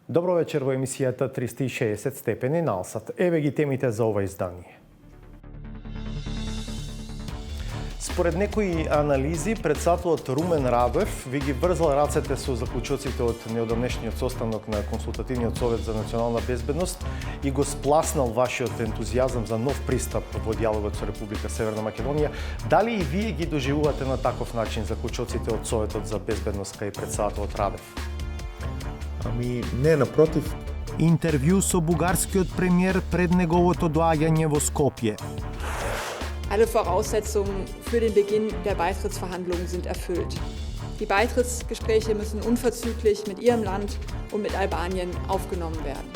Добро вечер во емисијата 360 степени на Алсат. Еве ги темите за ова издание. Според некои анализи, председателот Румен Радев ви ги врзал рацете со заклучоците од неодамнешниот состанок на Консултативниот совет за национална безбедност и го спласнал вашиот ентузијазам за нов пристап во дијалогот со Република Северна Македонија. Дали и вие ги доживувате на таков начин заклучоците од Советот за безбедност кај председателот Радев? Не, напротив. Интервју со бугарскиот премиер пред неговото доаѓање во Скопје. Alle Voraussetzungen für den Beginn der Beitrittsverhandlungen sind erfüllt. Die Beitrittsgespräche müssen unverzüglich mit Ihrem Land und mit Albanien aufgenommen werden.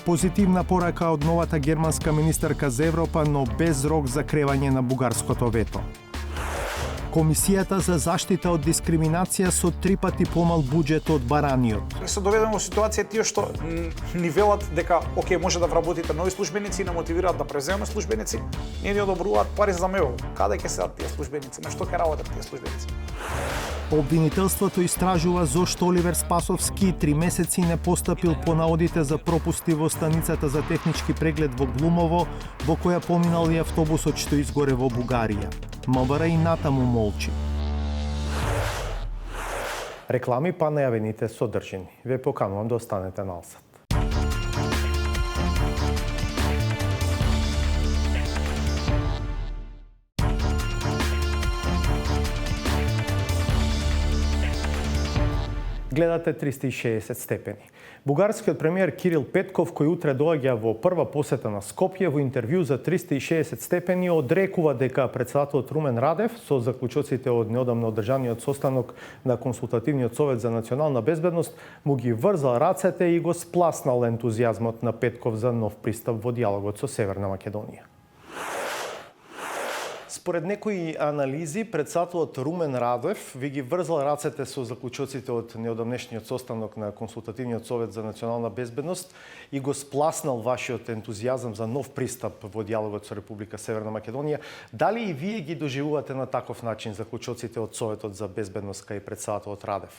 Позитивна порака од новата германска министерка за Европа, но без рок за кревање на бугарското вето. Комисијата за заштита од дискриминација со 3 пати помал буџет од бараниот. Се доведеме во ситуација тие што ни велат дека може да вработите нови службеници и не мотивираат да преземат службеници, не ни одобруваат пари за мео. Каде ќе седат тие службеници? На што ќе работат тие службеници? Обвинителството истражува зошто Оливер Спасовски 3 месеци не постапил по наодите за пропусти во станицата за технички преглед во Глумово, во која поминал и автобусот што изгоре во Бугарија. МВР и натаму молчи. Реклами па најавените содржини. Ве поканувам да останете на Алсат. Гледате 360 степени. Бугарскиот премиер Кирил Петков, кој утре доаѓа во прва посета на Скопје, во интервју за 360 степени одрекува дека председателот Румен Радев со заклучоците од неодамно одржаниот состанок на Консултативниот совет за национална безбедност му ги врзал рацете и го спласнал ентузијазмот на Петков за нов пристап во дијалогот со Северна Македонија. Според некои анализи, председателот Румен Радев ви ги врзал рацете со заклучоците од неодамнешниот состанок на Консултативниот совет за национална безбедност и го спласнал вашиот ентузијазам за нов пристап во дијалогот со Република Северна Македонија. Дали и вие ги доживувате на таков начин заклучоците од Советот за безбедност кај председателот Радев?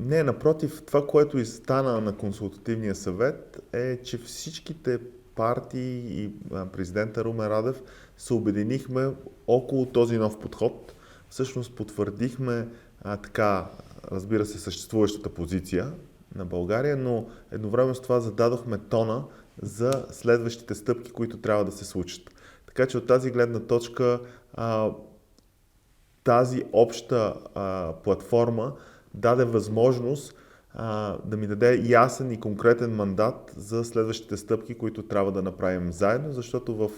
Не, напротив, това, което и стана на Консултативния съвет е, че всичките партии и президента Румен Радев се обединихме около този нов подход. Всъщност потвърдихме разбира се, съществуващата позиция на България, но едновременно с това зададохме тона за следващите стъпки, които трябва да се случат. Така че от тази гледна точка тази обща платформа даде възможност да ми даде ясен и конкретен мандат за следващите стъпки, които трябва да направим заедно, защото в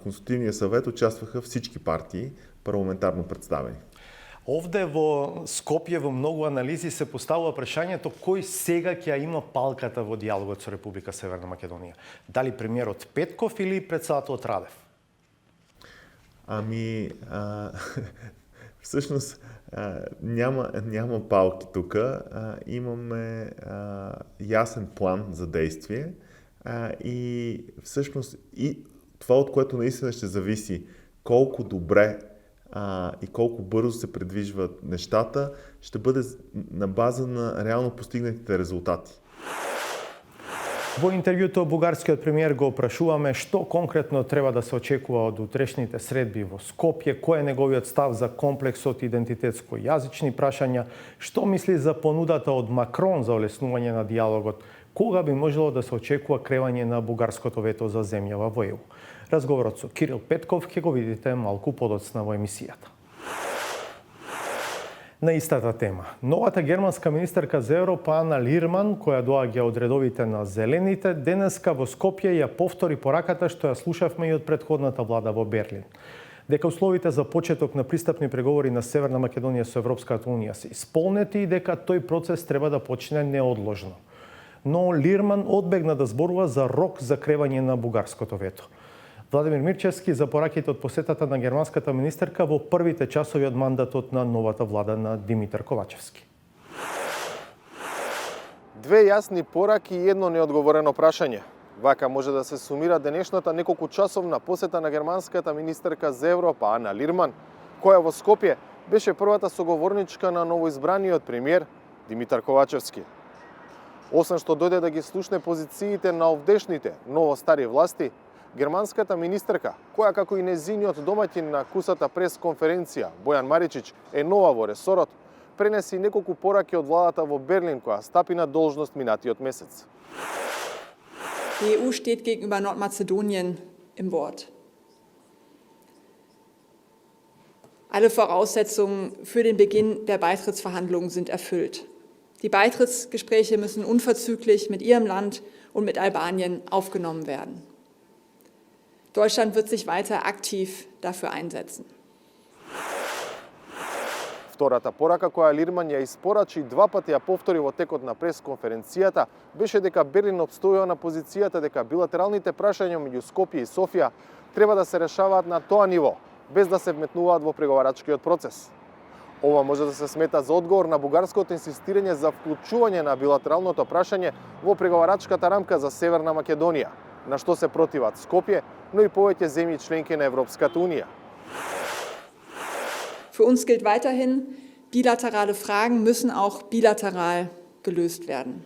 Консултативния съвет участваха всички партии парламентарно представени. Овде во Скопје во многу анализи се поставува прашањето кој сега ќе има палката во дијалогот со Република Северна Македонија. Дали премиерот Петков или председателот Радев? Всъщност няма палки тук. Имаме ясен план за действие и всъщност и това, от което наистина ще зависи колко добре и колко бързо се предвижват нещата, ще бъде на база на реално постигнатите резултати. Во интервјуто бугарскиот премиер го опрашуваме што конкретно треба да се очекува од утрешните средби во Скопје, кој е неговиот став за комплексот идентитетско-јазични прашања, што мисли за понудата од Макрон за олеснување на дијалогот, кога би можело да се очекува кревање на бугарското вето за земјава во ЕУ. Разговорот со Кирил Петков ќе го видите малку подоцна во емисијата. На истата тема. Новата германска министерка за Европа Ана Лирман, која доаѓа од редовите на Зелените, денеска во Скопје ја повтори пораката што ја слушавме и од претходната влада во Берлин. Дека условите за почеток на пристапни преговори на Северна Македонија со Европската унија се исполнети и дека тој процес треба да почне неодложно. Но Лирман одбегна да зборува за рок за кревање на бугарското вето. Владимир Мирчевски за пораките од посетата на германската министерка во првите часови од мандатот на новата влада на Димитар Ковачевски. Две јасни пораки и едно неодговорено прашање. Вака може да се сумира денешната неколку часовна посета на германската министерка за Европа Ана Лирман, која во Скопје беше првата соговорничка на новоизбраниот премиер Димитар Ковачевски. Освен што дојде да ги слушне позициите на овдешните ново-стари власти, германската министерка, која како и незиниот домаќин на кусата прес-конференција Бојан Маричич е нова во ресорот, пренеси неколку пораки од владата во Берлин која стапи на должност минатиот месец. Die EU steht gegenüber Nordmazedonien im Wort. Alle Voraussetzungen für den Beginn der Beitrittsverhandlungen sind erfüllt. Die Beitrittsgespräche müssen unverzüglich mit Ihrem Land und mit Albanien aufgenommen werden. Deutschland wird sich weiter aktiv dafür einsetzen. Втората порака која Лирман ја испорачи и два пати ја повтори во текот на пресконференцијата беше дека Берлин обстојува на позицијата дека билатералните прашања меѓу Скопје и Софија треба да се решаваат на тоа ниво, без да се вметнуваат во преговарачкиот процес. Ова може да се смета за одговор на бугарското инсистирање за вклучување на билатералното прашање во преговарачката рамка за Северна Македонија, на што се противат Скопје, но и повеќе земји членки на Европската Унија. Für uns gilt weiterhin, bilaterale Fragen müssen auch bilateral gelöst werden.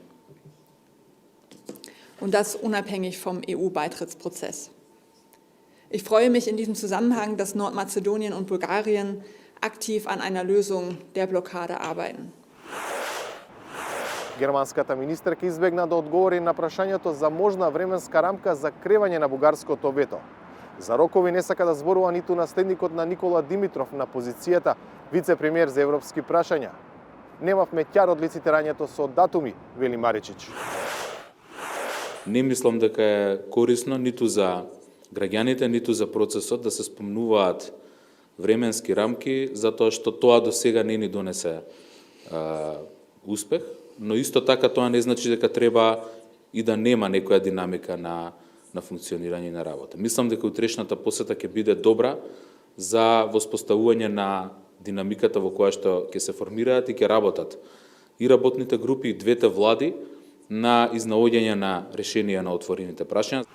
Und das unabhängig vom EU-Beitrittsprozess. Ich freue mich in diesem Zusammenhang, dass Nordmazedonien und Bulgarien aktiv an einer Lösung der Blockade arbeiten. Германската министерка избегна да одговори на прашањето за можна временска рамка за кревање на бугарското вето. За рокови не сака да зборува ниту наследникот на Никола Димитров на позицијата вице-премиер за европски прашања. Немавме ќар од лицитирањето со датуми, вели Маричич. Не мислам дека е корисно ниту за граѓаните, ниту за процесот да се спомнуваат временски рамки, затоа што тоа до сега не ни донесе успех, но исто така тоа не значи дека треба и да нема некоја динамика на функционирање на работа. Мислам дека утрешната посета ќе биде добра за воспоставување на динамиката во која што ќе се формираат и ќе работат и работните групи и двете влади на изнаоѓање на решенија на отворените прашања.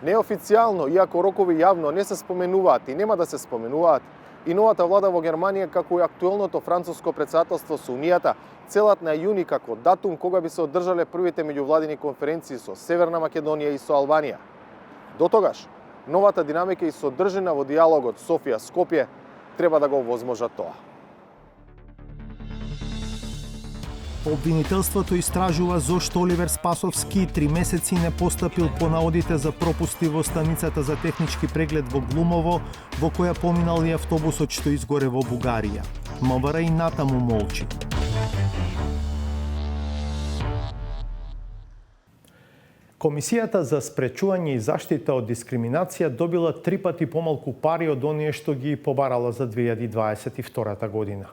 Неофицијално, иако рокови јавно не се споменуваат и нема да се споменуваат, и новата влада во Германија, како и актуелното француско председателство со Унијата, целат на јуни како датум кога би се одржале првите меѓувладини конференции со Северна Македонија и со Албанија. До тогаш, новата динамика и содржина во диалогот Софија-Скопје треба да го овозможат тоа. Обвинителството истражува зошто Оливер Спасовски 3 месеци не постапил по наодите за пропусти во станицата за технички преглед во Глумово, во која поминал и автобусот што изгоре во Бугарија. МВР и натаму молчи. Комисијата за спречување и заштита од дискриминација добила 3 пати помалку пари од оние што ги побарала за 2022 година.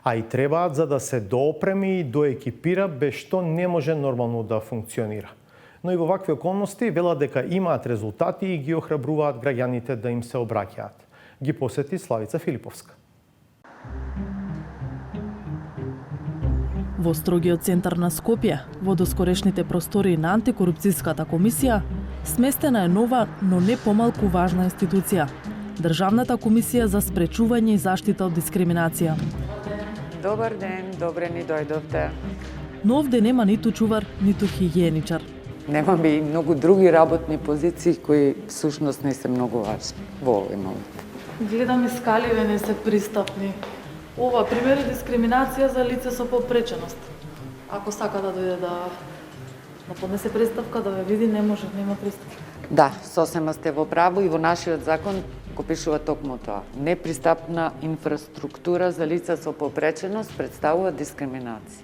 А и требаат за да се доопреми и доекипира, без што не може нормално да функционира. Но и во вакви околности велат дека имаат резултати и ги охрабруваат граѓаните да им се обраќаат. Ги посети Славица Филиповска. Во строгиот центар на Скопје, во доскорешните простории на антикорупцијската комисија, сместена е нова, но не помалку важна институција – Државната комисија за спречување и заштита од дискриминација. Добар ден, добре ни дојдовте. Но овде нема ниту чувар, ниту хигиеничар. Немаме и многу други работни позиции кои всушност не се многу важни во овој момент. Гледам и скаливе не се пристапни. Ова пример е дискриминација за лице со попреченост. Ако сака да дојде да поднесе представка, да ве види, не може, нема пристапка. Да, сосема сте во право и во нашиот закон го пишува токму тоа. Непристапна инфраструктура за лица со попреченост представува дискриминација.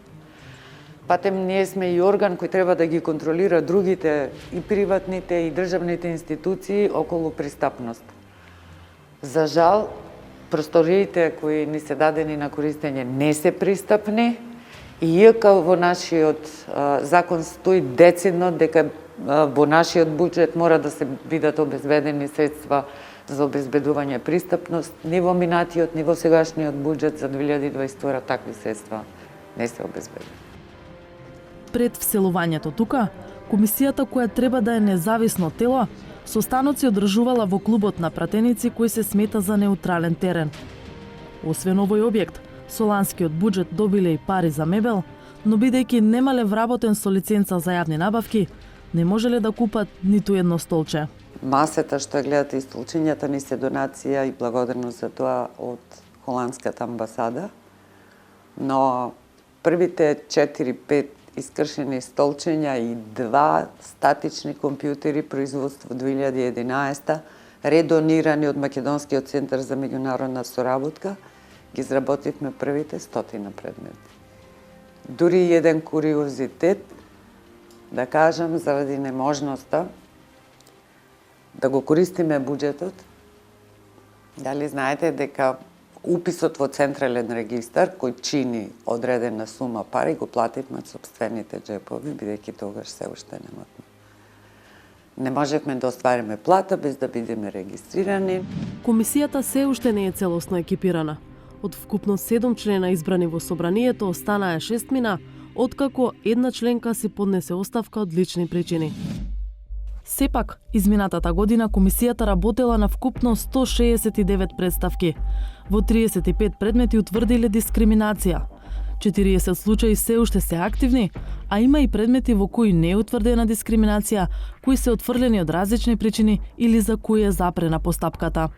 Патем ние сме и орган кој треба да ги контролира другите и приватните и државните институции околу пристапност. За жал, просториите кои ни се дадени на користење не се пристапни, и иако во нашиот закон стои децидно дека во нашиот буџет мора да се бидат обезбедени средства за обезбедување пристапност, ни во минатиот, ни во сегашниот буџет за 2022 такви средства не се обезбедени. Пред вселувањето тука, комисијата која треба да е независно тело, состаноци одржувала во клубот на пратеници кој се смета за неутрален терен. Освен овој објект, со ланскиот буџет добиле и пари за мебел, но бидејќи немале вработен со лиценца за јавни набавки, не можеле да купат ниту едно столче. Масата што гледате и столчињата ни се донација и благодарност за тоа од холандската амбасада, но првите 4-5 искршени столчиња и 2 статични компјутери производство 2011 редонирани од Македонскиот центар за меѓународна соработка, ги изработивме првите 100 предмети. Дури еден куриозитет, да кажам, заради неможноста да го користиме буџетот. Дали знаете дека уписот во Централен регистар, кој чини одредена сума пари, го плативме од сопствените джепови, бидејќи тогаш се уште не можевме да оствариме плата без да бидеме регистрирани. Комисијата се уште не е целосно екипирана. Од вкупно 7 члена избрани во собранието останаа 6 мина, откако една членка си поднесе оставка од лични причини. Сепак, изминатата година комисијата работела на вкупно 169 представки. Во 35 предмети утврдиле дискриминација. 40 случаи се уште се активни, а има и предмети во кои не е утврдена дискриминација, кои се отфрлени од различни причини или за кои е запрена постапката.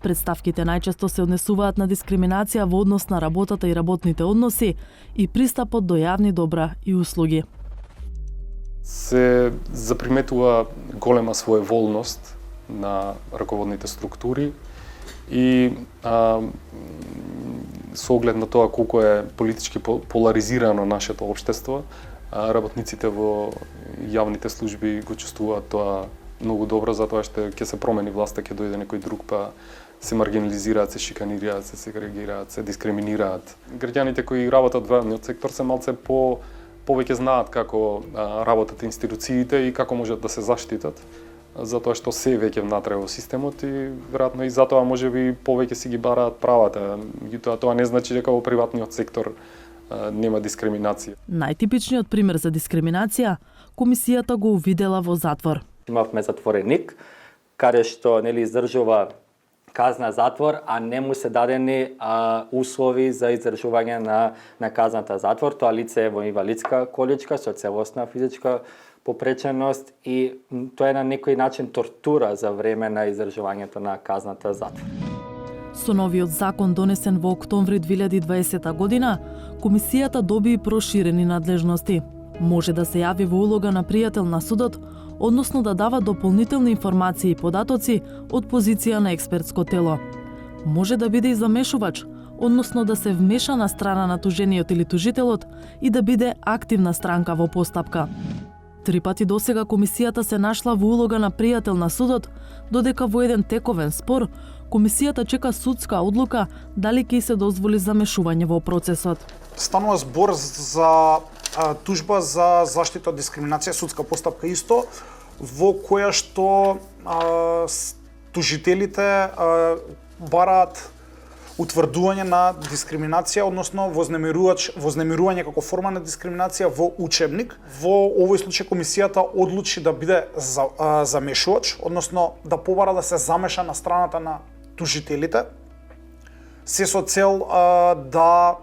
Представките најчесто се однесуваат на дискриминација во однос на работата и работните односи и пристапот до јавни добра и услуги. Се заприметува голема своеволност на раководните структури и со оглед на тоа колку е политички поларизирано нашето општество, работниците во јавните служби го чувствуваат тоа многу добро, затоа што ќе се промени власта, ќе дојде некој друг, па се маргинализираат, се шиканираат, се сегрегираат, се дискриминираат. Граѓаните кои работат во јавниот сектор се малце повеќе знаат како работат институциите и како можат да се заштитат, затоа што се веќе внатре во системот и веројатно и затоа можеби повеќе си ги бараат правата. Меѓутоа тоа не значи дека во приватниот сектор нема дискриминација. Најтипичниот пример за дискриминација комисијата го увидела во затвор. Имавме затвореник каде што издржува казна затвор, а не му се дадени услови за издржување на казната затвор. Тоа лице е во инвалидска количка со целосна физичка попреченост и тоа е на некој начин тортура за време на издржувањето на казната затвор. Со новиот закон донесен во октомври 2020 година, комисијата доби и проширени надлежности. Може да се јави во улога на пријател на судот, односно да дава дополнителни информации и податоци од позиција на експертско тело. Може да биде и замешувач, односно да се вмеша на страна на тужениот или тужителот и да биде активна странка во постапка. 3 пати досега комисијата се нашла во улога на пријател на судот, додека во еден тековен спор, комисијата чека судска одлука дали ќе се дозволи замешување во процесот. Станува збор за тужба за заштита од дискриминација, судска постапка исто, во која што тужителите бараат утврдување на дискриминација, односно вознемирување како форма на дискриминација во учебник. Во овој случај комисијата одлучи да биде замешувач, односно да побара да се замеша на страната на тужителите, се со цел да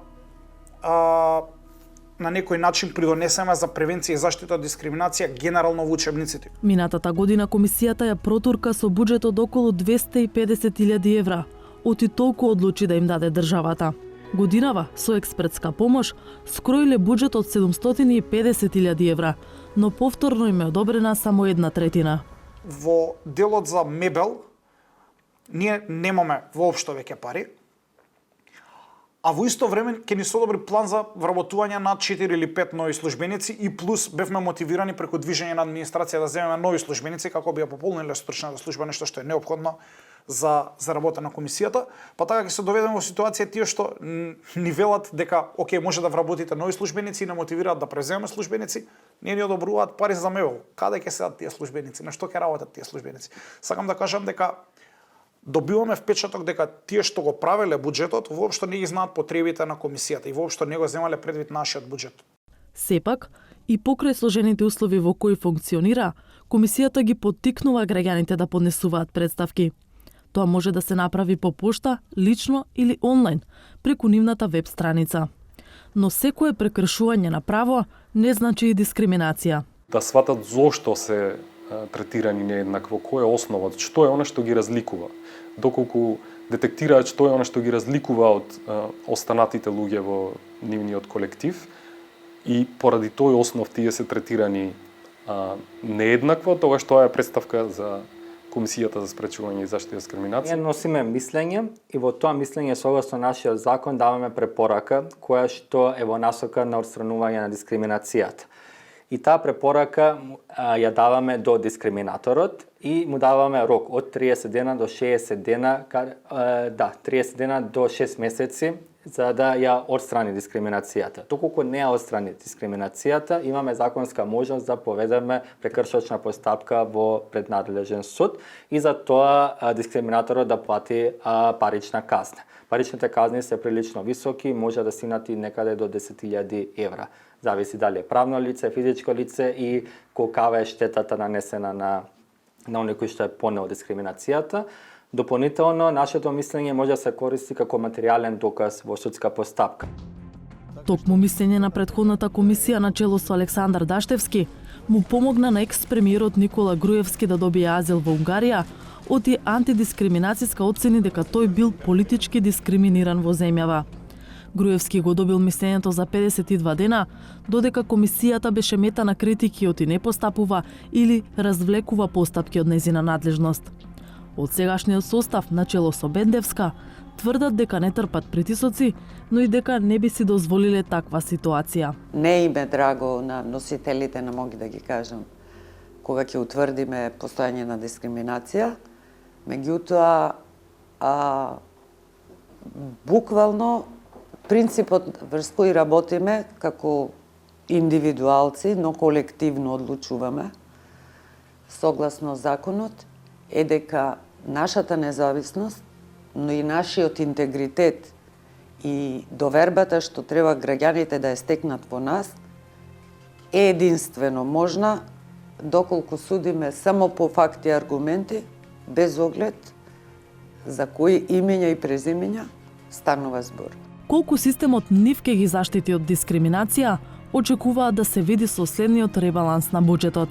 на некој начин придонесеме за превенција и заштита од дискриминација генерално во учебниците. Минатата година комисијата ја протурка со буџет од околу 250.000 евра, оти толку одлучи да им даде државата. Годинава, со експертска помош, скроиле буџет од 750.000 евра, но повторно им е одобрена само 1/3. Во делот за мебел, ние немаме воопшто веќе пари, а во исто време ќе ни се одобри план за вработување на 4 или 5 нови службеници и плюс бевме мотивирани преку движење на администрација да земеме нови службеници како би ја пополниле стручната служба, нешто што е неопходно за работа на комисијата, па така ќе се доведеме во ситуација тие што ни велат дека окей, може да вработите нови службеници и не мотивираат да преземеме службеници, не ни одобруваат пари за мебел. Каде ќе седат тие службеници, на што ќе работат тие службеници? Сакам да кажам дека добиваме впечаток дека тие што го правеле буџетот воопшто не ги знаат потребите на комисијата и воопшто не го земале предвид нашиот буџет. Сепак, и покрај сложените услови во кои функционира, комисијата ги поттикнува граѓаните да поднесуваат представки. Тоа може да се направи по пошта, лично или онлайн, преку нивната веб страница. но секое прекршување на право не значи и дискриминација. Да сватат зошто се третирани нееднакво, кој е основат, што е она што ги разликува. Доколку детектираат што е она што ги разликува од останатите луѓе во нивниот колектив и поради тој основ тие се третирани нееднакво, тогаш тоа е представка за Комисијата за спречување и заштита од дискриминација. Ние носиме мислење и во тоа мислење согласно нашиот закон даваме препорака која што е во насока на отстранување на дискриминацијата. И таа препорака ја даваме до дискриминаторот и му даваме рок од 30 дена до 60 дена, 30 дена до 6 месеци за да ја отстрани дискриминацијата. Доколку не ја отстрани дискриминацијата, имаме законска можност да поведеме прекршочна постапка во преднадлежен суд и за тоа дискриминаторот да плати парична казна. Паричните казни се прилично високи, може да стигнат и некаде до 10.000 евра. Зависи дали е правно лице, физичко лице и колкава е штетата нанесена на оној кој што е понел дискриминацијата. Дополнително, нашето мислење може да се користи како материјален доказ во судска постапка. Токму мислење на претходната комисија на чело со Александар Даштевски му помогна на екс-премиерот Никола Груевски да добие азил во Унгарија, оти антидискриминацијска оцени дека тој бил политички дискриминиран во земјава. Груевски го добил мислењето за 52 дена, додека комисијата беше мета на критики оти не постапува или развлекува постапки од незина надлежност. Од сегашниот состав на чело со Бендевска тврдат дека не трпат притисоци, но и дека не би си дозволиле таква ситуација. Не им е драго на носителите, не моги да ги кажам, кога ќе утврдиме постојање на дискриминација, меѓутоа буквално принципот врз кој работиме како индивидуалци, но колективно одлучуваме, согласно законот, е дека нашата независност, но и нашиот интегритет и довербата што треба граѓаните да ја стекнат во нас, е единствено можна доколку судиме само по факти и аргументи, без оглед за кои имења и презимења станува збор. Колку системот нив ке ги заштити од дискриминација, очекуваат да се види со следниот ребаланс на буџетот.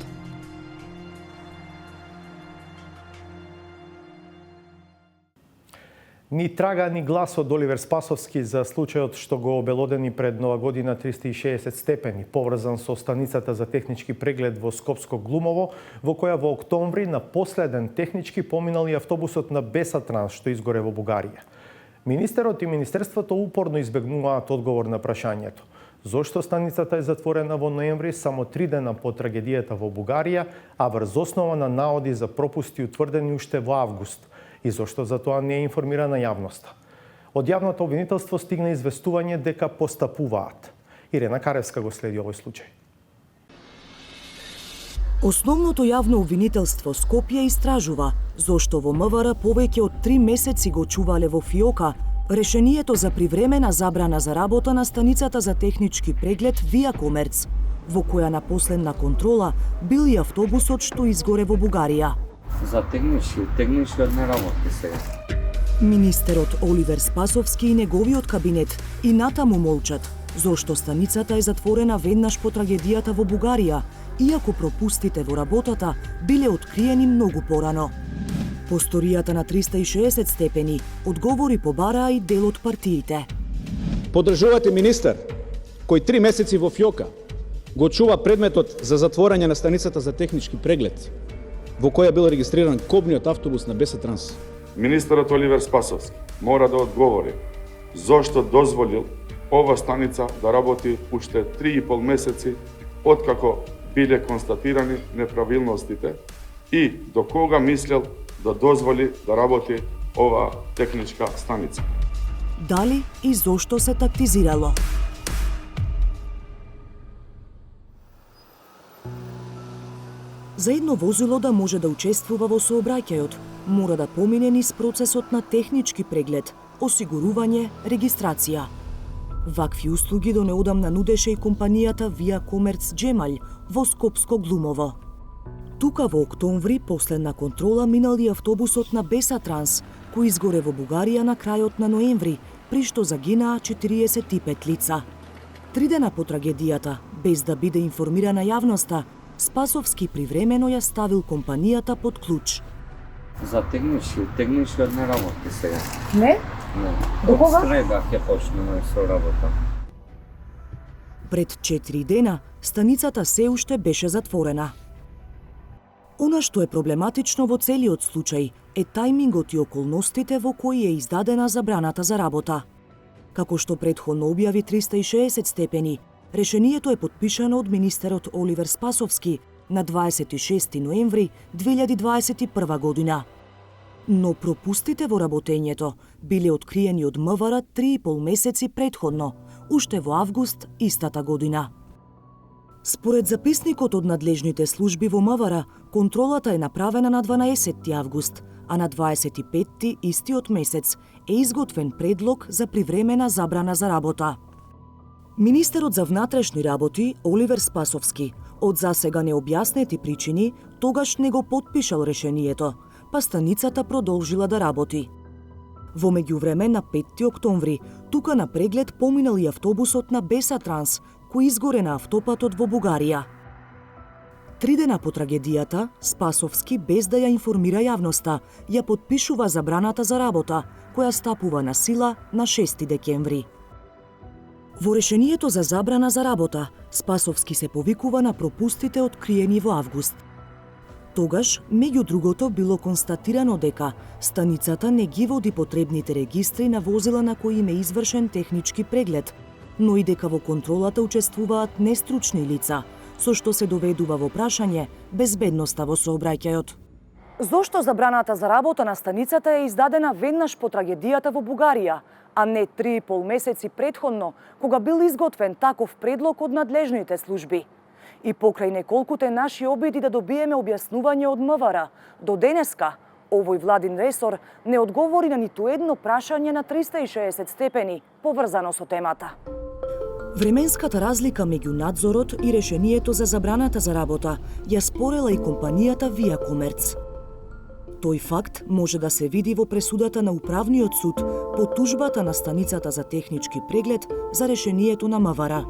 Ни трага, ни глас од Оливер Спасовски за случајот што го обелодени пред Нова година 360 степени, поврзан со станицата за технички преглед во Скопско Глумово, во која во октомври на последен технички поминал и автобусот на Бесатранс што изгоре во Бугарија. Министерот и Министерството упорно избегнуваат одговор на прашањето. Зошто станицата е затворена во ноември, само 3 дена по трагедијата во Бугарија, а врз основа на наоди за пропусти утврдени уште во август, и зошто за тоа не е информирана јавноста. Од јавното обвинителство стигна известување дека постапуваат. Ирена Каревска го следи овој случај. Основното јавно обвинителство Скопје истражува зошто во МВР повеќе од 3 месеци го чувале во фиока решението за привремена забрана за работа на станицата за технички преглед Вија Комерц, во која на последна контрола бил и автобусот што изгоре во Бугарија. За технички не работи сега. Министерот Оливер Спасовски и неговиот кабинет и натаму молчат, зошто станицата е затворена веднаш по трагедијата во Бугарија, иако пропустите во работата биле откриени многу порано. По сторијата на 360 степени одговори побараа и дел од партиите. Поддржувате министер кој 3 месеци во фиока го чува предметот за затворање на станицата за технички преглед, во која бил регистриран кобниот автобус на Бесатранс. Министерот Оливер Спасовски мора да одговори зошто дозволил ова станица да работи уште 3,5 месеци откако биле констатирани неправилностите и до кога мислел да дозволи да работи ова техничка станица. Дали и зошто се тактизирало? За едно возило да може да учествува во сообраќајот, мора да помине низ процесот на технички преглед, осигурување, регистрација. Вакви услуги до неодамна нудеше и компанијата Вија Комерц Джемалј во Скопско Глумово. Тука во октомври последна контрола минал и автобусот на Бесатранс, кој изгоре во Бугарија на крајот на ноември, при што загинаа 45 лица. 3 дена по трагедијата, без да биде информирана јавноста, Спасовски привремено ја ставил компанијата под клуч. За технички не работи сега. Не? Не. До кога? Од среда ќе почнеме со работа. Пред 4 дена, станицата се уште беше затворена. Она што е проблематично во целиот случај е тајмингот и околностите во кои е издадена забраната за работа. Како што претходно објави 360 степени, решението е подпишано од министерот Оливер Спасовски на 26 ноември 2021 година. Но пропустите во работењето биле откриени од МВР 3,5 месеци претходно, уште во август истата година. Според записникот од надлежните служби во МВР, контролата е направена на 12 август, а на 25 истиот месец е изготвен предлог за привремена забрана за работа. Министерот за внатрешни работи Оливер Спасовски од засега необјаснети причини тогаш не го потпишал решението, па станицата продолжила да работи. Во меѓувреме на 5 октомври, тука на преглед поминал и автобусот на Бесатранс, кој изгоре на автопатот во Бугарија. 3 дена по трагедијата, Спасовски, без да ја информира јавноста, ја подпишува забраната за работа, која стапува на сила на 6 декември. Во решението за забрана за работа, Спасовски се повикува на пропустите откриени во август. Тогаш, меѓу другото, било констатирано дека станицата не ги води потребните регистри на возила на кои им е извршен технички преглед, но и дека во контролата учествуваат нестручни лица, со што се доведува во прашање безбедноста во сообраќајот. Зошто забраната за работа на станицата е издадена веднаш по трагедијата во Бугарија, а не 3,5 месеци претходно, кога бил изготвен таков предлог од надлежните служби? И покрај неколкуте наши обиди да добиеме објаснување од МВР, до денеска овој владин ресор не одговори на ниту едно прашање на 360 степени поврзано со темата. Временската разлика меѓу надзорот и решението за забраната за работа ја спорела и компанијата Via Commerce. Тој факт може да се види во пресудата на Управниот суд по тужбата на станицата за технички преглед за решението на МВР.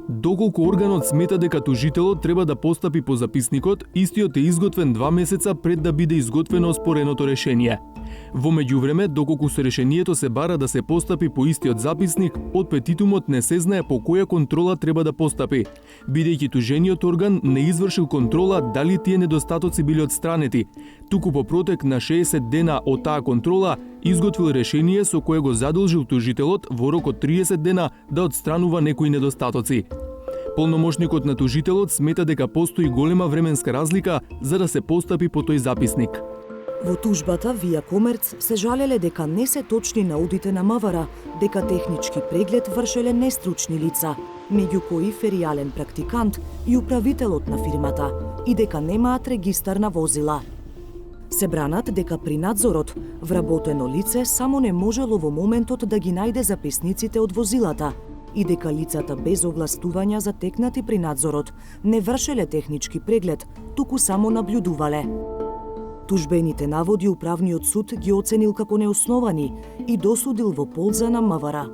Доколку органот смета дека тужителот треба да постапи по записникот, истиот е изготвен 2 месеца пред да биде изготвено оспореното решение. Во меѓувреме, доколку со решението се бара да се постапи по истиот записник, од петитумот не се знае по која контрола треба да постапи, бидејќи тужениот орган не извршил контрола дали тие недостатоци били отстранети, туку по протек на 60 дена од таа контрола изготвил решение со кое го задолжил тужителот во рок од 30 дена да отстранува некои недостатоци. Полномошникот на тужителот смета дека постои голема временска разлика за да се постапи по тој записник. Во тужбата Via Commerce се жалеле дека не се точни наудите на МВР дека технички преглед вршеле нестручни лица, меѓу кои феријален практикант и управителот на фирмата, и дека немаат регистар на возила. Се бранат дека при надзорот вработено лице само не можело во моментот да ги најде записниците од возилата и дека лицата без овластувања затекнати при надзорот не вршеле технички преглед, туку само наблюдувале. Тужбените наводи Управниот суд ги оценил како неосновани и досудил во полза на МВР.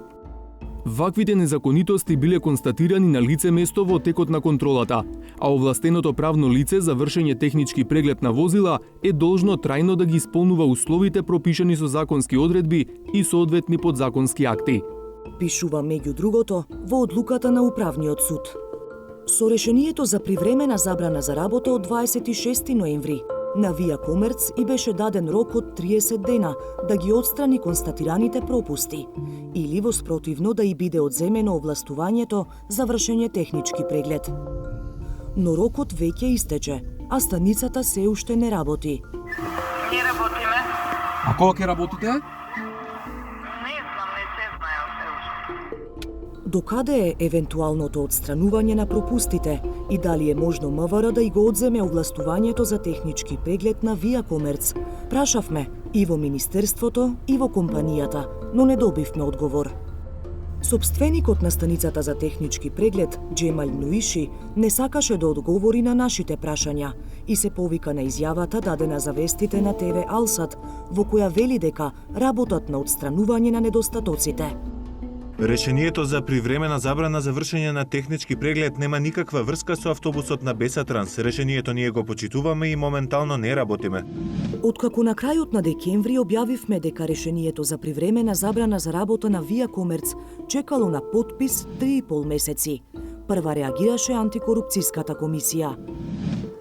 Ваквите незаконитости биле констатирани на лице место во текот на контролата, а овластеното правно лице за вршење технички преглед на возила е должно трајно да ги исполнува условите пропишани со законски одредби и соодветни подзаконски акти. Пишува меѓу другото во одлуката на Управниот суд. Со решението за привремена забрана за работа од 26 ноември, на Via Commerce и беше даден рок од 30 дена да ги отстрани констатираните пропусти или во спротивно да и биде одземено овластувањето за вршење технички преглед. Но рокот веќе истече, а станицата се уште не работи. Не работиме. А кога ќе работите? Докаде е евентуалното отстранување на пропустите и дали е можно МВР да и го одземе овластувањето за технички преглед на Via Commerce? Прашавме и во Министерството, и во компанијата, но не добивме одговор. Собственикот на станицата за технички преглед, Джемал Нуиши, не сакаше да одговори на нашите прашања и се повика на изјавата дадена за вестите на ТВ Алсат, во која вели дека работат на отстранување на недостатоците. Решението за привремена забрана за вршење на технички преглед нема никаква врска со автобусот на Бесатранс. Решението ние го почитуваме и моментално не работиме. Откако на крајот на декември објавивме дека решението за привремена забрана за работа на Вија Комерц чекало на подпис 3,5 месеци, прва реагираше антикорупцијската комисија.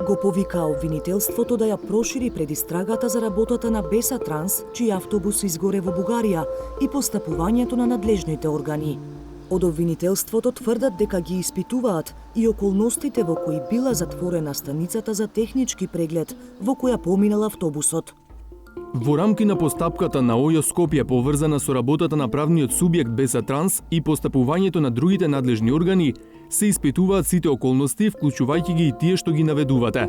Го повика обвинителството да ја прошири предистрагата за работата на Бесатранс, чиј автобус изгоре во Бугарија, и постапувањето на надлежните органи. Од обвинителството тврдат дека ги испитуваат и околностите во кои била затворена станицата за технички преглед во која поминал автобусот. Во рамки на постапката на ОЈО Скопје поврзана со работата на правниот субјект Бесатранс и постапувањето на другите надлежни органи, се испитуваат сите околности, вклучувајќи ги и тие што ги наведувате.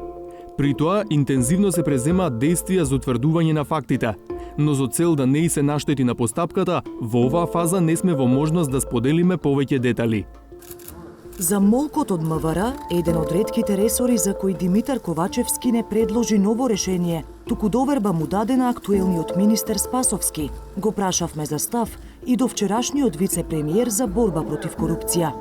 При тоа, интензивно се преземаат дејствија за утврдување на фактите, но за цел да не и се наштети на постапката, во оваа фаза не сме во можност да споделиме повеќе детали. За молкот од МВР, еден од ретките ресори за кои Димитар Ковачевски не предложи ново решение, туку доверба му даде на актуелниот министер Спасовски, го прашавме за став и до вчерашниот вице-премиер за борба против корупција.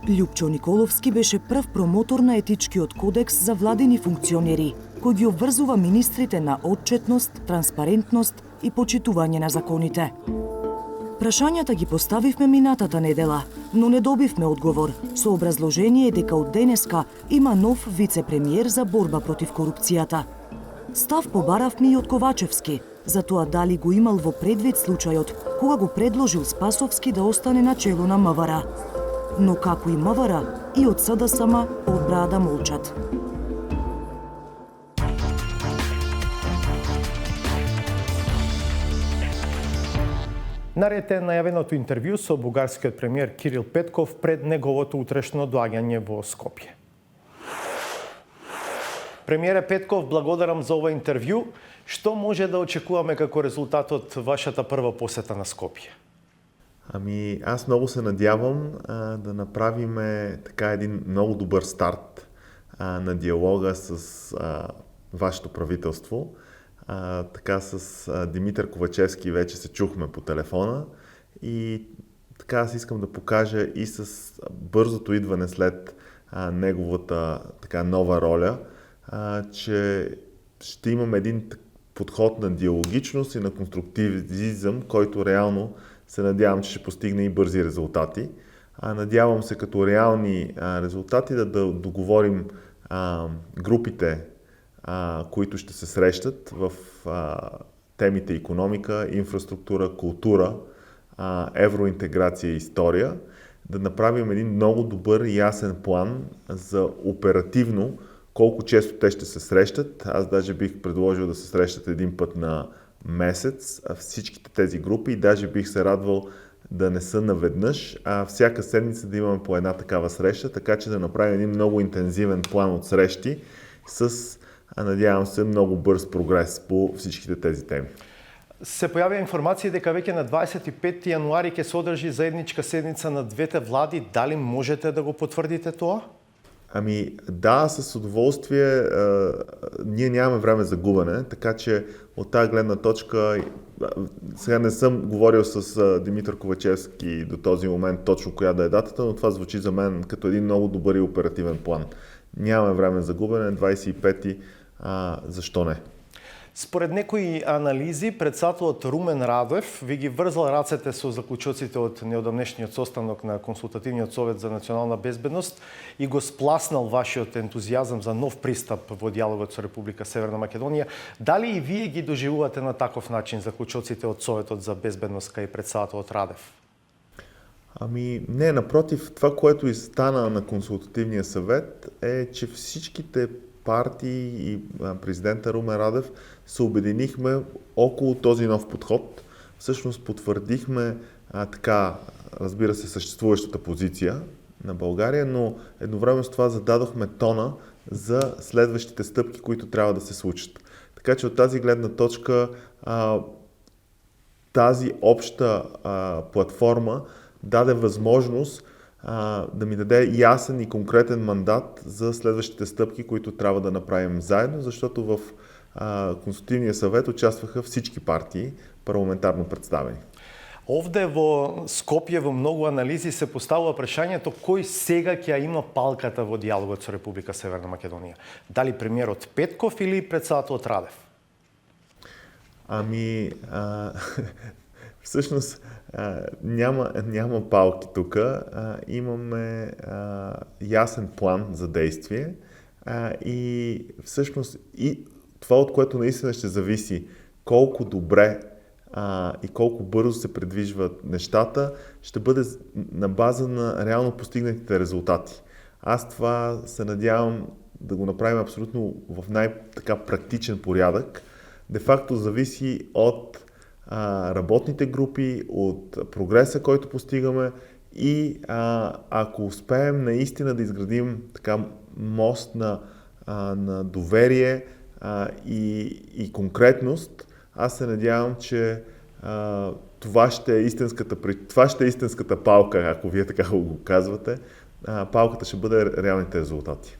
Љупчо Николовски беше прв промотор на етичкиот кодекс за владини функционери, кој ги обврзува министрите на отчетност, транспарентност и почитување на законите. Прашањата ги поставивме минатата недела, но не добивме одговор, со образложение дека од денеска има нов вице-премиер за борба против корупцијата. Став побаравме и од Ковачевски, за тоа дали го имал во предвид случајот кога го предложил Спасовски да остане на чело на МВР. Но како и МВР, и од СДСМ одбраа да молчат. Наред е најавеното интервју со бугарскиот премиер Кирил Петков пред неговото утрешно доаѓање во Скопје. Премиере Петков, благодарам за ова интервју. Што може да очекуваме како резултат од вашата прва посета на Скопје? Аз много се надявам да направиме така един много добър старт на диалога с вашето правителство. Така с Димитър Ковачевски вече се чухме по телефона и така аз искам да покажа и с бързото идване след неговата така нова роля, че ще имаме един подход на диалогичност и на конструктивизъм, който реално се надявам, че ще постигне и бързи резултати. Надявам се като реални резултати да договорим групите, които ще се срещат в темите икономика, инфраструктура, култура, евроинтеграция и история, да направим един много добър и ясен план за оперативно колко често те ще се срещат. Аз даже бих предложил да се срещат един път на месец всичките тези групи и даже бих се радвал да не са наведнъж, а всяка седмица да имаме по една такава среща, така че да направим един много интензивен план от срещи с, надявам се, много бърз прогрес по всичките тези теми. Се појавија информација дека веќе на 25 јануари ќе се одржи заедничка седница на двете влади. Дали можете да го потврдите тоа? Да, с удоволствие. Ние нямаме време за губене, така че от тази гледна точка сега не съм говорил с Димитър Ковачевски до този момент точно коя да е датата, но това звучи за мен като един много добър и оперативен план. Нямаме време за губене, 25-ти, защо не? Според некои анализи, председателот Румен Радев ви ги врзал рацете со заклучоците од неодамнешниот состанок на Консултативниот совет за национална безбедност и го спласнал вашиот ентузијазам за нов пристап во диалогот со Република Северна Македонија. Дали и вие ги доживувате на таков начин заклучоците од Советот за безбедност кај председателот Радев? Не, напротив, това, което и стана на Консултативния съвет е, че всичките партии и президента Румен Радев се обединихме около този нов подход. Всъщност потвърдихме така, разбира се, съществуващата позиция на България, но едновременно с това зададохме тона за следващите стъпки, които трябва да се случат. Така че от тази гледна точка тази обща платформа даде възможност да ми даде ясен и конкретен мандат за следващите стъпки, които трябва да направим заедно, защото в Консултативния съвет участваха всички партии парламентарно представени. Овде во Скопје во многу анализи се поставува прашањето кој сега ќе има палката во дијалогот со Република Северна Македонија. Дали премиерот Петков или председателот Радев? Всъщност няма палки тук. Имаме ясен план за действие и всъщност и това, от което наистина ще зависи колко добре и колко бързо се придвижват нещата, ще бъде на база на реално постигнатите резултати. Аз това се надявам да го направим абсолютно в най-така практичен порядък. Де-факто зависи от работните групи, от прогреса, който постигаме и ако успеем наистина да изградим така мост на доверие и конкретност, аз се надявам, че това ще е истинската палка, ако вие така го казвате. Палката ще бъде реалните резултати.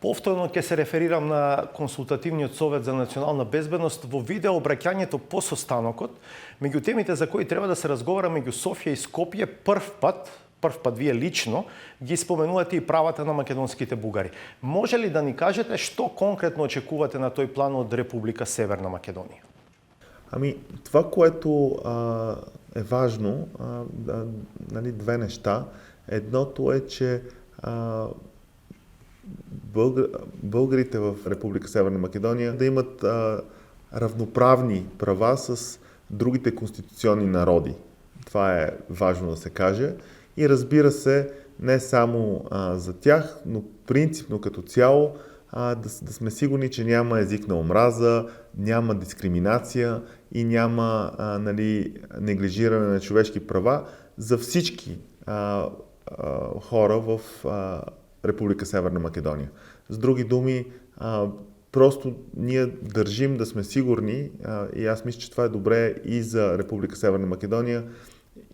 Повторно ќе се реферирам на Консултативниот совет за национална безбедност во видео обраќањето по состанокот. Меѓу темите за кои треба да се разговара меѓу Софија и Скопје, прв пат вие лично ги споменувате и правата на македонските бугари. Може ли да ни кажете што конкретно очекувате на тој план од Република Северна Македонија? Това, което е важно, две неща. Едното е, че българите в Република Северна Македония да имат равноправни права с другите конституционни народи. Това е важно да се каже. И разбира се, не само за тях, но принципно като цяло да сме сигурни, че няма език на омраза, няма дискриминация и няма неглижиране на човешки права за всички хора в Република Северна Македония. С други думи, просто ние държим да сме сигурни, и аз мисля, че това е добре и за Република Северна Македония,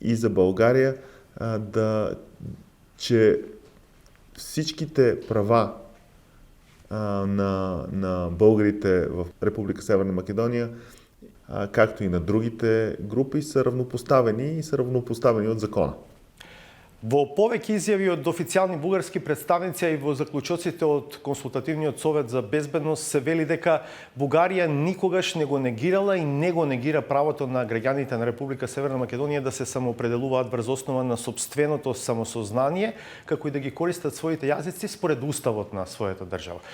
и за България, че всичките права на българите в Република Северна Македония, както и на другите групи, са равнопоставени от закона. Во повеќе изјави од официјални бугарски представници и во заклучоците од Консултативниот совет за безбедност се вели дека Бугарија никогаш не го негирала и не го негира правото на граѓаните на Република Северна Македонија да се самоопределуваат врз основа на сопственото самосознание, како и да ги користат своите јазици според уставот на својата држава.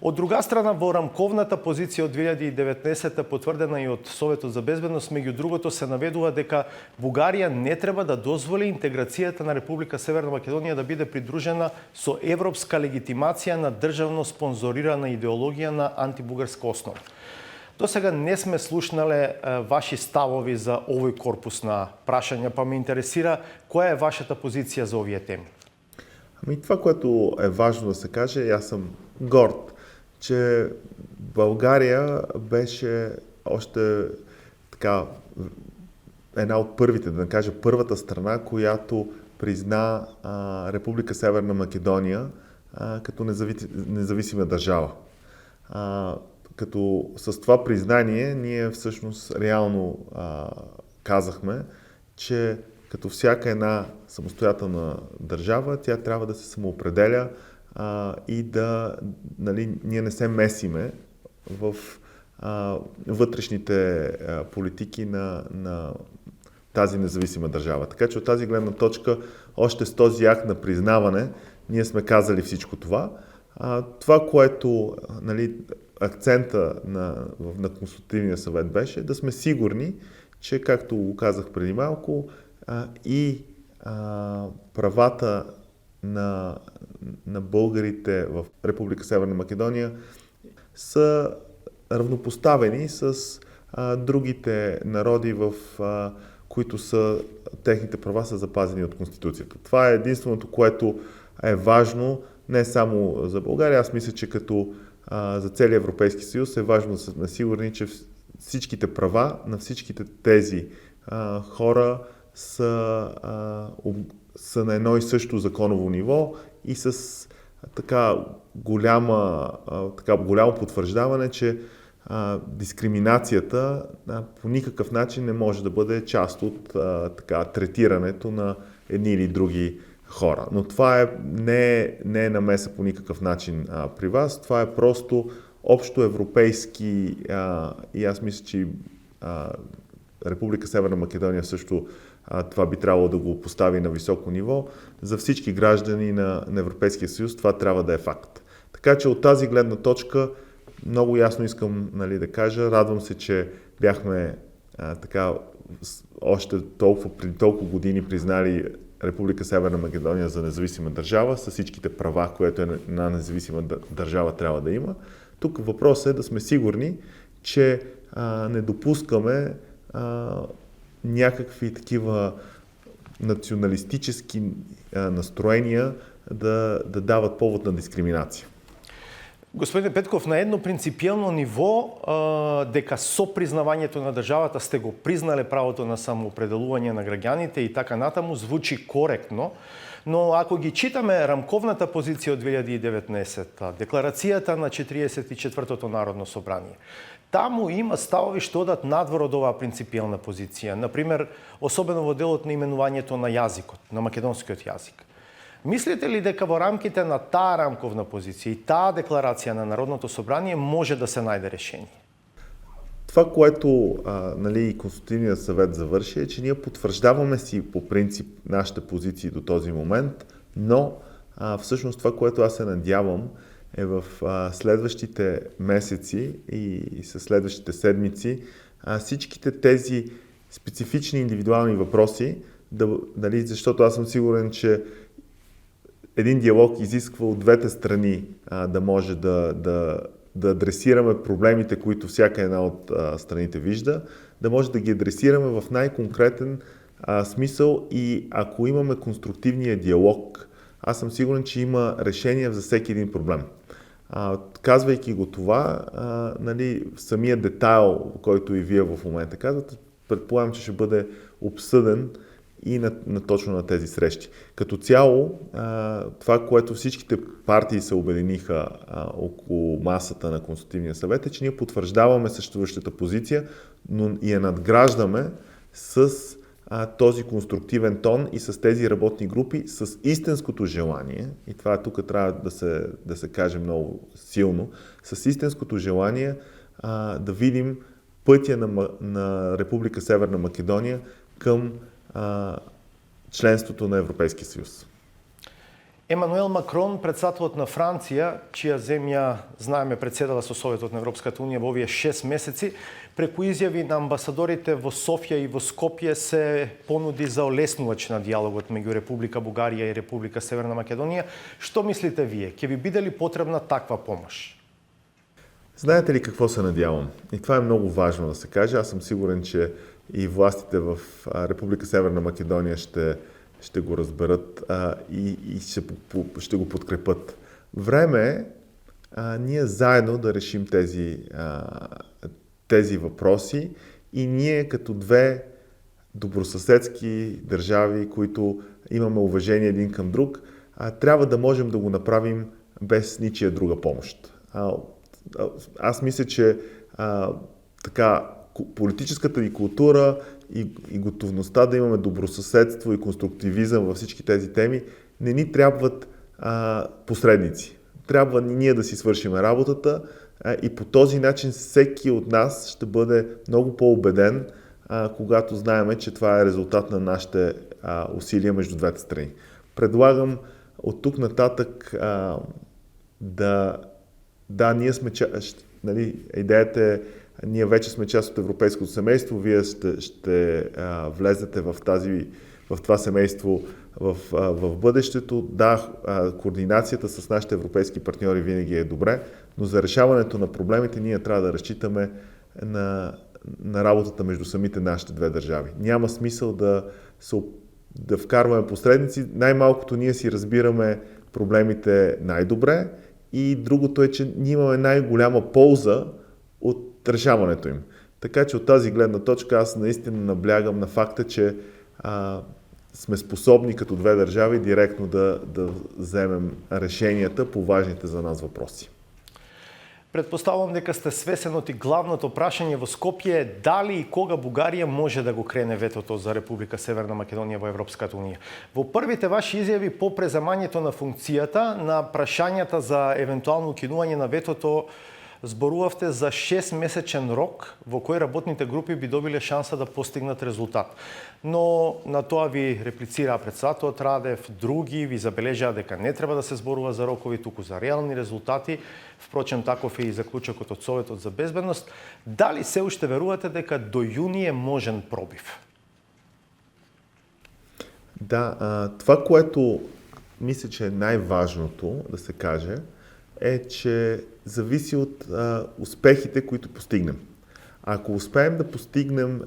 Од друга страна, во рамковната позиција од 2019 потврдена и од Советот за безбедност, меѓу другото се наведува дека Бугарија не треба да дозволи интеграцијата на Република Северна Македонија да биде придружена со европска легитимација на државно спонзорирана идеологија на антибугарска основа. До сега не сме слушнале ваши ставови за овој корпус на прашања, па ме интересира која е вашата позиција за овие теми. Това, което е важно да се каже, аз съм горд, че България беше още така една от първите, да не кажа първата страна, която призна Република Северна Македония като независима държава. Като с това признание ние всъщност реално казахме, че като всяка една самостоятелна държава, тя трябва да се самоопределя и ние не се месиме в вътрешните политики на тази независима държава. Така че от тази гледна точка, още с този акт на признаване, ние сме казали всичко това. Това, което акцента на Консултативния съвет беше, да сме сигурни, че, както го казах преди малко, и правата на българите в Република Северна Македония са равнопоставени с другите народи, в които техните права са запазени от Конституцията. Това е единственото, което е важно не само за България. Аз мисля, че като за целия Европейски съюз е важно да сме сигурни, че всичките права на всичките тези хора са на едно и също законово ниво и с голямо потвърждаване, че дискриминацията по никакъв начин не може да бъде част от третирането на едни или други хора. Но това не е намеса по никакъв начин при вас. Това е просто общо европейски и аз мисля, че Република Северна Македония също това би трябвало да го постави на високо ниво. За всички граждани на Европейския съюз това трябва да е факт. Така че от тази гледна точка много ясно искам да кажа, радвам се, че бяхме още преди толкова години признали Република Северна Македония за независима държава, с всичките права, което една независима държава трябва да има. Тук въпросът е да сме сигурни, че не допускаме някакви такива националистически настроения да дават повод на дискриминация. Господин Петков, на едно принципиално ниво, дека со признавањето на државата сте го признале правото на самоопределување на граѓаните и така натаму, звучи коректно, но ако ги читаме рамковната позиција од 2019, декларацијата на 44-тото Народно собрание, таму има ставови што одат надвор од оваа принципијална позиција. Например, особено во делот на именувањето на јазикот, на македонскиот јазик. Мислите ли дека во рамките на таа рамковна позиција и таа декларација на Народното собрание може да се најде решение? Това, което Консултативният съвет завърши, е, че ние потвърждаваме си по принцип нашите позиции до този момент, но всъщност това, което аз се надявам, е в следващите месеци и със следващите седмици всичките тези специфични индивидуални въпроси, защото аз съм сигурен, че един диалог изисква от двете страни да може да адресираме проблемите, които всяка една от страните вижда, да може да ги адресираме в най-конкретен смисъл и ако имаме конструктивния диалог, аз съм сигурен, че има решение за всеки един проблем. Казвайки го това, самия детайл, който и вие в момента казвате, предполагам, че ще бъде обсъден и точно на тези срещи. Като цяло, това, което всичките партии се обединиха около масата на Консултативния съвет, е, че ние потвърждаваме съществуващата позиция, но и я надграждаме с този конструктивен тон и с тези работни групи, с истинското желание, и това тук трябва да се каже много силно, с истинското желание да видим пътя на Република Северна Македония към членството на Европейския съюз. Емануел Макрон, председателот на Франција, чија земја, знаеме, председала со Советот на Европската унија во овие 6 месеци, преку изјави на амбасадорите во Софија и во Скопје се понуди за олеснувач на диалогот меѓу Република Бугарија и Република Северна Македонија. Што мислите вие? Ќе ви биде ли потребна таква помош? Знаете ли какво се надявам? И това е много важно да се каже. Аз съм сигурен, че и властите в Република Северна Македония ще го разберат и ще го подкрепят. Време е ние заедно да решим тези въпроси и ние като две добросъседски държави, които имаме уважение един към друг, трябва да можем да го направим без ничия друга помощ. Аз мисля, че политическата ни култура и готовността да имаме добросъседство и конструктивизъм във всички тези теми, не ни трябват посредници. Трябва ние да си свършим работата и по този начин всеки от нас ще бъде много по-убеден, когато знаем, че това е резултат на нашите усилия между двете страни. Предлагам от тук нататък ние сме идеята е, ние вече сме част от европейското семейство, вие ще влезете в това семейство в бъдещето. Да, координацията с нашите европейски партньори винаги е добре, но за решаването на проблемите ние трябва да разчитаме на работата между самите нашите две държави. Няма смисъл да вкарваме посредници. Най-малкото ние си разбираме проблемите най-добре и другото е, че ние имаме най-голяма полза от решаването им. Така че от тази гледна точка аз наистина наблягам на факта, че сме способни като две държави директно да вземем решенията по важните за нас въпроси. Предпоставувам дека сте свесен од и главното прашање во Скопје е дали и кога Бугарија може да го крене ветото за Република Северна Македонија во Европската Унија. Во првите ваши изјави по преземањето на функцијата на прашањата за евентуално укинување на ветото зборувавте за 6-месечен рок во кој работните групи би добиле шанса да постигнат резултат. Но на тоа ви реплицираа претседателот Радев, други ви забележаа дека не треба да се зборува за рокови, туку за реални резултати. Впрочем, таков е и заклучокот од Советот за безбедност. Дали се уште верувате дека до јуни е можен пробив? Да, това, което мисля, че е най-важното да се каже, е, че зависи от успехите, които постигнем. Ако успеем да постигнем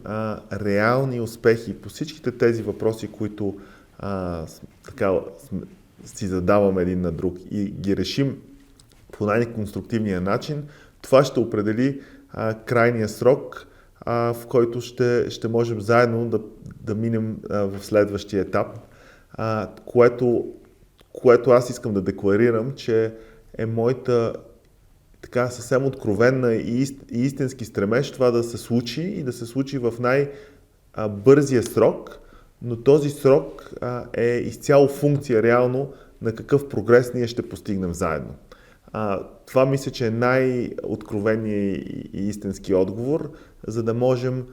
реални успехи по всичките тези въпроси, които си задаваме един на друг и ги решим по най-конструктивния начин, това ще определи крайния срок, в който ще можем заедно да минем в следващия етап, което аз искам да декларирам, че е моята така съвсем откровенна и истински стремеж това да се случи и да се случи в най-бързия срок, но този срок е изцяло функция реално на какъв прогрес ние ще постигнем заедно. Това мисля, че е най-откровеният и истински отговор, за да можем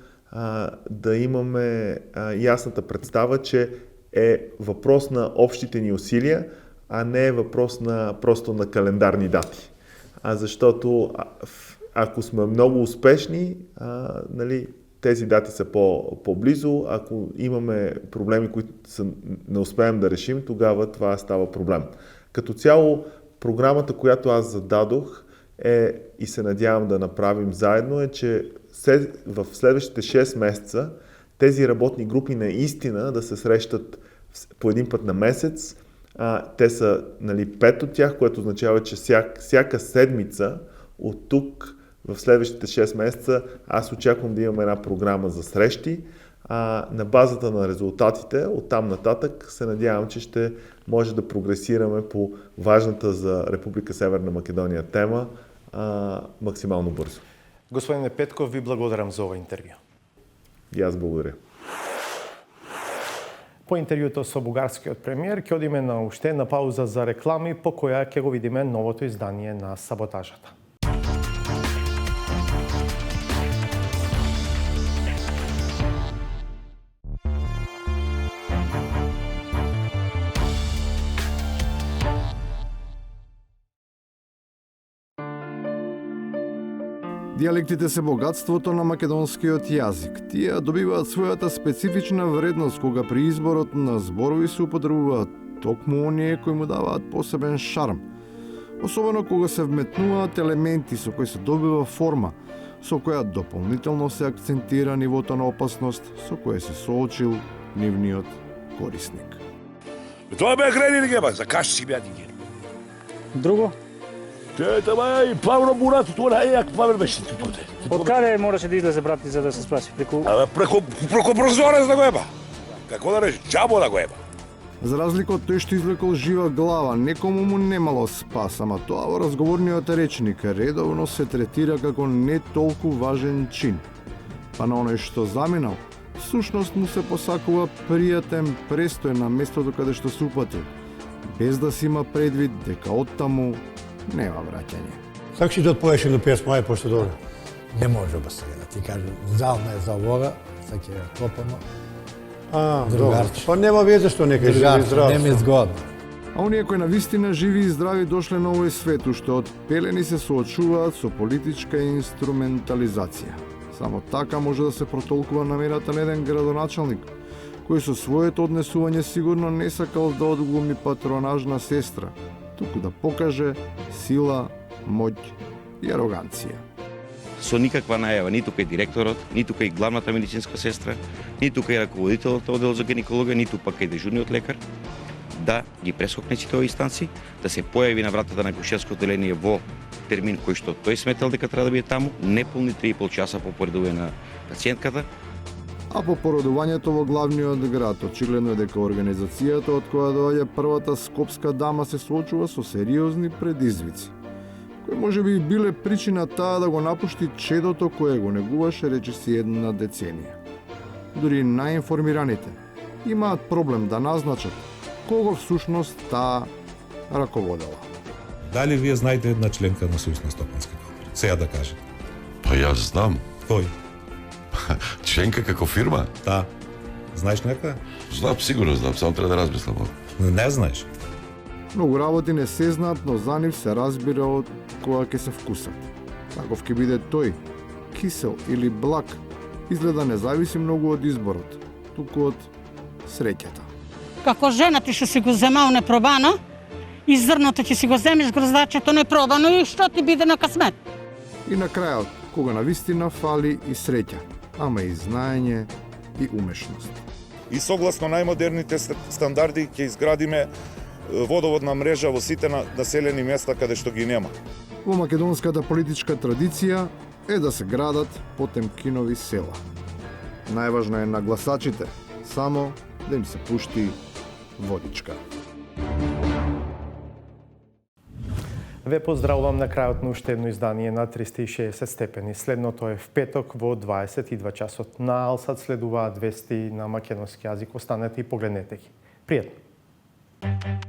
да имаме ясната представа, че е въпрос на общите ни усилия, а не е въпрос просто на календарни дати. Защото ако сме много успешни, тези дати са по-близо. Ако имаме проблеми, които не успеем да решим, тогава това става проблем. Като цяло, програмата, която аз зададох и се надявам да направим заедно, е, че в следващите 6 месеца тези работни групи наистина да се срещат по един път на месец. Те са 5 от тях, което означава, че всяка седмица от тук в следващите 6 месеца аз очаквам да имаме една програма за срещи. На базата на резултатите от там нататък се надявам, че ще може да прогресираме по важната за Република Северна Македония тема максимално бързо. Господине Петков, ви благодарам за ова интервју. И аз благодаря. По интервјуто со бугарскиот премиер ќе одиме на уште една пауза за реклами, по која ќе го видиме новото издание на Саботажата. Диалектите се богатството на македонскиот јазик. Тие добиваат својата специфична вредност кога при изборот на зборови се употребуваат токму оние кои му даваат посебен шарм. Особено кога се вметнуваат елементи со кои се добива форма, со која дополнително се акцентира нивото на опасност со која се соочил нивниот корисник. Тоа бе грени геба, за каш си беа диги. Друго? Тоа и Павло Мурат, тоа е як Павел беше туде. Од каде мораше да излезе брати за да се спаси? Преку прозорец да го еба. Како да рече, џабо да го еба. За разлика од тој што извлекол жива глава, некому му немало спас, ама тоа во разговорниот речник редовно се третира како не толку важен чин. Па на оној што заминал, всушност му се посакува пријатен престој на местото каде што се упатил, без да си има предвид дека оттаму нема враќање. Сак си дојдеш до песма е пошто добро. Не може ба се да ти кажам, зална е за овога, сак е копано. Добро. Па нема везе што нека живи здраво. Нема згодно. А оние кои навистина живи и здрави дошле на овој свет, уште од пелени се соочуваат со политичка инструментализација. Само така може да се протолкува намерата на еден градоначалник, кој со своето однесување сигурно не сакал да одглуми патронажна сестра, туку да покаже сила, моќ и ароганција. Со никаква најава, ниту кај директорот, ниту кај главната медицинска сестра, ниту кај раководителот на оддел за гинекологија, ниту пак кај дежурниот лекар, да ги прескокне сите овие инстанци, да се појави на вратата на акушерско одделение во термин кој што тој сметал дека треба да биде таму, неполни 3,5 часа по поредување на пациентката. А по породувањето во главниот град, очигледно е дека организацијата од која доаѓа првата скопска дама се соочува со сериозни предизвици, кои може би биле причина таа да го напушти чедото кое го негуваше речиси една деценија. Дури најинформираните имаат проблем да назначат кого всушност таа раководела. Дали вие знаете една членка на Сојуз на стопански камари? Сега да кажете. Па јас знам. Кој? Членка како фирма? Да. Знаеш некоја? Знам, сигурно знам, само треба да размислам. Не знаеш. Многу работи не се знаат, но за нив се разбира од кога ќе се вкусат. Каков ќе биде тој, кисел или благ, изгледа не зависи многу од изборот, туку од среќата. Како жена ти што си го земал непробано, и зрното ќе си го земеш, гроздачето непробано и што ти биде на късмет. И на крајот, кога на вистина фали и среќа, ама и знаење и умешност. И согласно најмодерните стандарди ќе изградиме водоводна мрежа во сите населени места каде што ги нема. Во македонската политичка традиција е да се градат потемкинови села. Најважно е на гласачите само да им се пушти водичка. Ве поздравувам на крајот на уште едно издание на 360 степени. Следното е в петок во 22 часот. На Алсат следуваат вести на македонски јазик. Останете и погледнете ги. Пријатно!